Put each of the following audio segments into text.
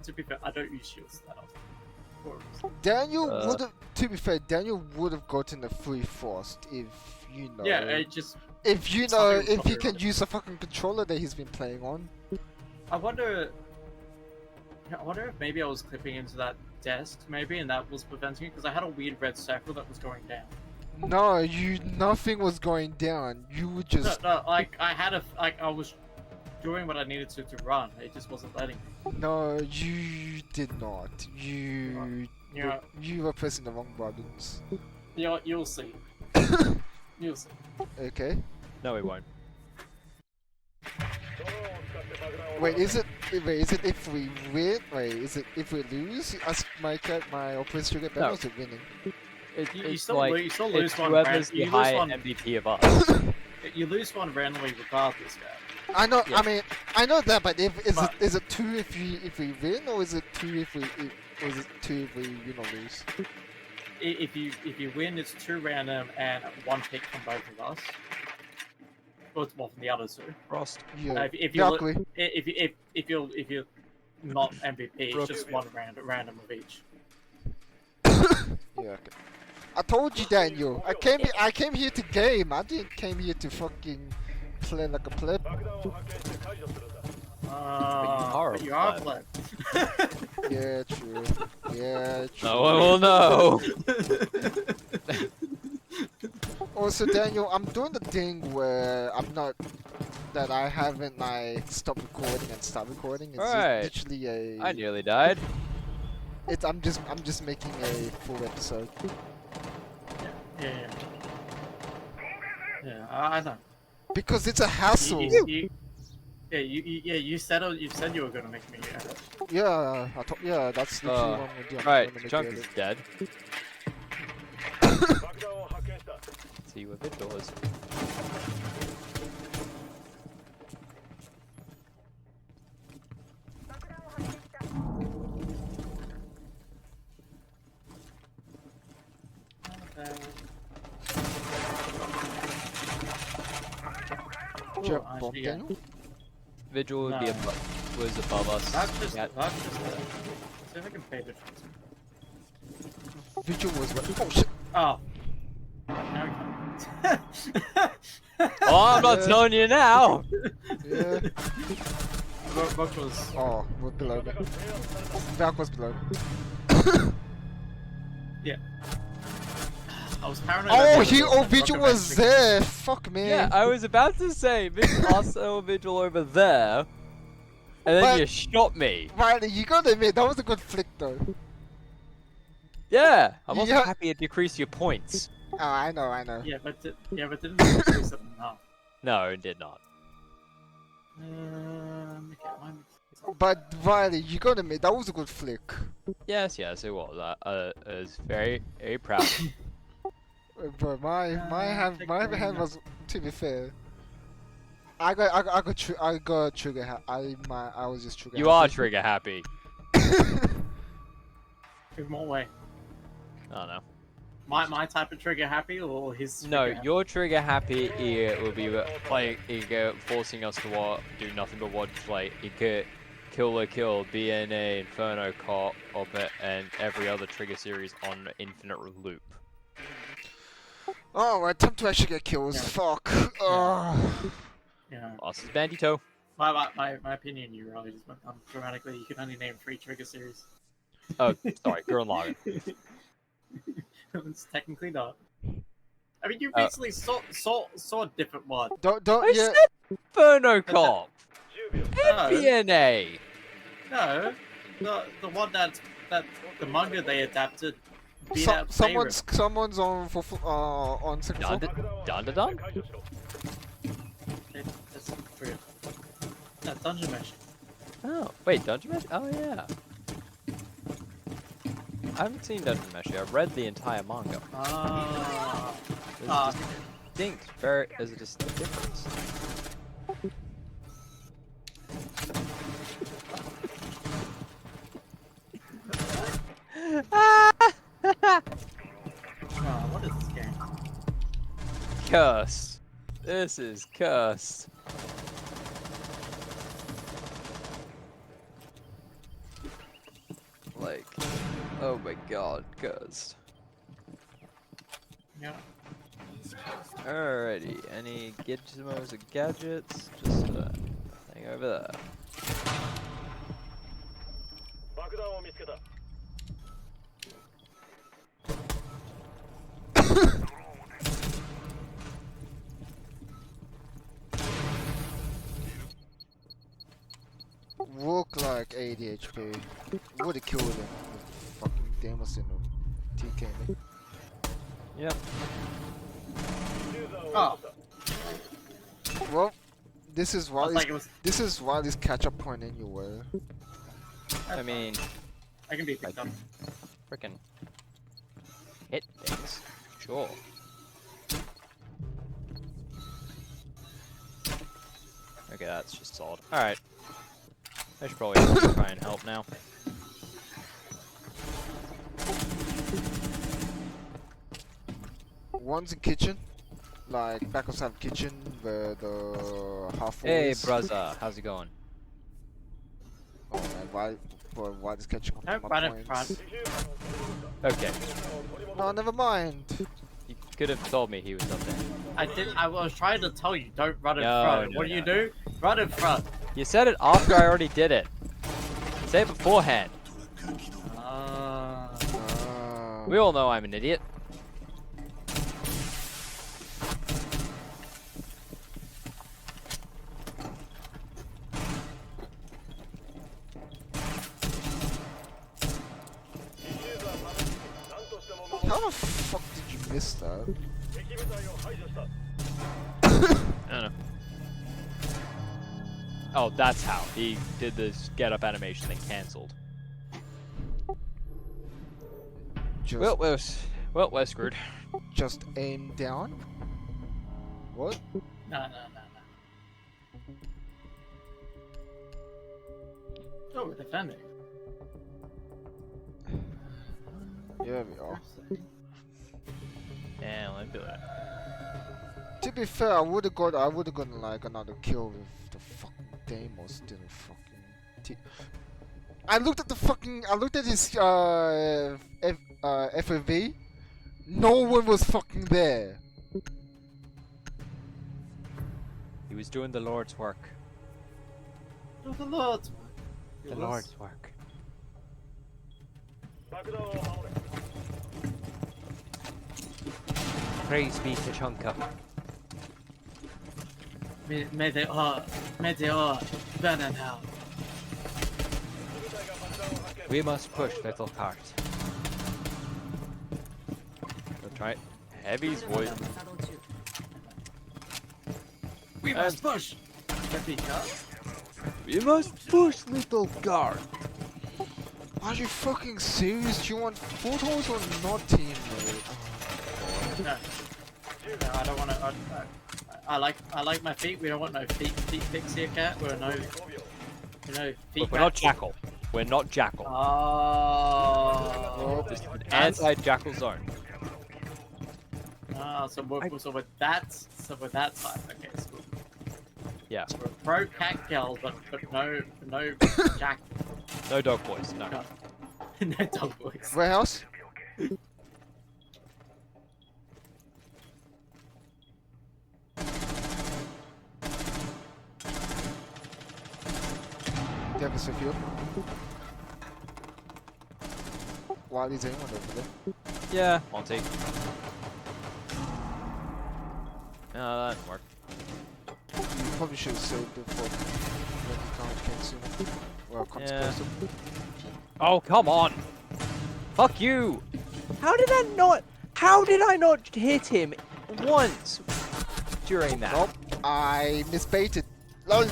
to be fair, I don't use shields that often. Daniel would have. To be fair, Daniel would have gotten the free frost if you know. Yeah, it just. If you know, if he can use a fucking controller that he's been playing on. I wonder if maybe I was clipping into that desk, maybe, and that was preventing it, because I had a weird red circle that was going down. No, nothing was going down. You were just. No, like, I was doing what I needed to run. It just wasn't letting me. No, you did not. You were pressing the wrong buttons. You'll see. You'll see. Okay. No, we won't. Wait, is it if we win? Wait, is it if we lose? As my operator get better, or is it winning? You It's still like lose one. whoever's the high MVP of us. You lose one randomly regardless, guys. I know. Yeah. I mean, I know that, but is it 2 if we win, or is it 2 if we win or lose? If you win, it's 2 random and 1 pick from both of us. Well, from the others too. Frost. Yeah, If you're not MVP, it's just 1 random of each. Yeah. Okay. I told you, Daniel. I came here to game. I didn't came here to fucking play like a pleb. But you are a pleb. Yeah, true. Yeah, true. No one will know. Also, Daniel, I'm doing the thing where I haven't stopped recording and start recording. It's Alright. literally a. I nearly died. I'm just making a full episode. Yeah, I know. Because it's a hassle. You said you were gonna make me. Yeah, that's literally what I'm gonna do. I'm Right, gonna make Chunk it. is dead. See what Vigil is. Jump bomb, Daniel? Vigil would be was above us. That's just. Yeah. See if I can pay the difference. Vigil was right. Oh shit! Oh. Now we can. Oh, I'm not telling you now. Yeah. What was? Oh, we're below me. Valk was below me. Yeah. I was paranoid. Oh, Vigil was there! Fuck me! Yeah, I was about to say, I saw Vigil over there, and then But- you shot me. Riley, you gotta admit, that was a good flick though. Yeah, I'm also Yeah. happy it decreased your points. Oh, I know. Yeah, but didn't it increase it enough? No, it did not. Okay, mine. But Riley, you gotta admit, that was a good flick. Yes, it was. I was very, very proud. But my hand was, to be fair. I got trigger. I was just trigger. You are trigger happy. In what way? I don't know. My type of trigger happy or his? No, trigger happy? your trigger happy here will be like forcing us to do nothing but watch like Kill la Kill, DNA, Inferno, Cop, and every other trigger series on infinite loop. Oh, right, time to actually get kills. Yeah. Fuck. Oh. Yeah. Lost his Bandito. My opinion, you really just went on dramatically. You can only name 3 trigger series. Oh, sorry, Gurren Lagann. It's technically not. I mean, you basically saw a different one. Don't I yeah. said Inferno Cop. No, DNA. no, the one that the manga they adapted. beat out Someone's on second floor. Dun. That's weird. No, Dungeon Mesh. Oh, wait, Dungeon Mesh? Oh, yeah. I haven't seen Dungeon Mesh yet. I've read the entire manga. There's a distinct difference. What is this game? Curse. This is cursed. like, oh my god, cuz. Yeah. Alrighty, any gizmos or gadgets? Just thing over there. Look like 80 HP. Would've killed him with fucking Demos in him. TK me. Yep. Oh, Well, this is I why was like, it was. this is why this catch-up point anyway. I mean, I can be picked up. frickin' hit things. Sure. Okay, that's just solid. Alright. I should probably try and help now. One's in kitchen, like back of some kitchen where the half Hey, is. brother, how's it going? Oh man, why is catching up No, to my right in points? front. Okay, No, never mind. you could have told me he was up there. I did. I was trying to tell you, don't run in No, front. no, What do you no. do? Run in front. You said it after I already did it. Say it beforehand. We all know I'm an idiot. How the fuck did you miss that? I don't know. Oh, that's how. He did this get up animation and cancelled. Just, We're screwed. just aim down? What? No. Oh, we're defending. Yeah, we are. Yeah, let me do it. To be fair, I would've gotten like another kill with the fucking Deimos didn't fucking. I looked at his FOV. No one was fucking there. He was doing the Lord's work. Oh, the Lord. The Lord's work. Praise be to Chunka. May they all burn in hell. We must push, little cart. We'll try it. Heavy's voice. We must push. Heavy car. We must push, little cart. Are you fucking serious? Do you want photos or not, teammate? No. No, I don't want to. I like my feet. We don't want no feet pics here, cat. We're no feet. Look, we're not Jackal. We're not Jackal. Oh. This is an anti-Jackal zone. Ah, so with that side. Okay, so Yeah. we're pro cat girl, but no jack. No dog boys. No. No dog boys. Warehouse? Devil's field. While he's anyone over there. Yeah. Monty. No, that didn't work. You probably should have saved it for when he can't see him. Well, comes Yeah. closer. Oh, come on. Fuck you. How did I not hit him once during that? Nope. I misbaited. Lol.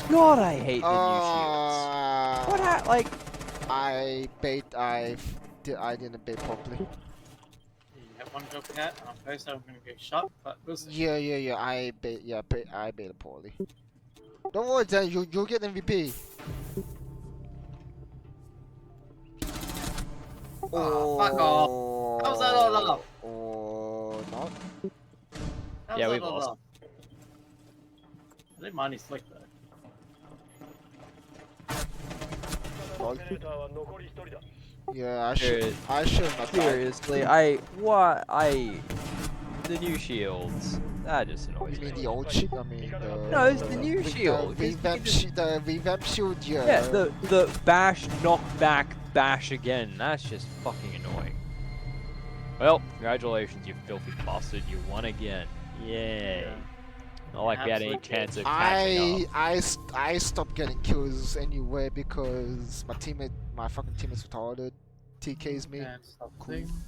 God, I hate the new shields. What like? I didn't bait properly. You have one job cat. I'm first. I'm gonna get shot, but we'll see. Yeah. I baited poorly. Don't worry, Dan. You'll get MVP. Oh, fuck off. How's that all up? Or not? How's Yeah, that we all lost. up? I think mine is slick though. retarded. Yeah, I should not die. Seriously, the new shields. That just annoys You mean me. the old shield? I mean the. No, it's the new shield, 'cause you can just- The revamp shield, yeah. Yeah, the bash, knock back, bash again. That's just fucking annoying. Well, congratulations, you filthy bastard. You won again. Yay. Not like we had any Absolutely. chance of catching up. I stopped getting kills anyway because my fucking teammate's retarded. TK's me. Yeah, it's Cool. something.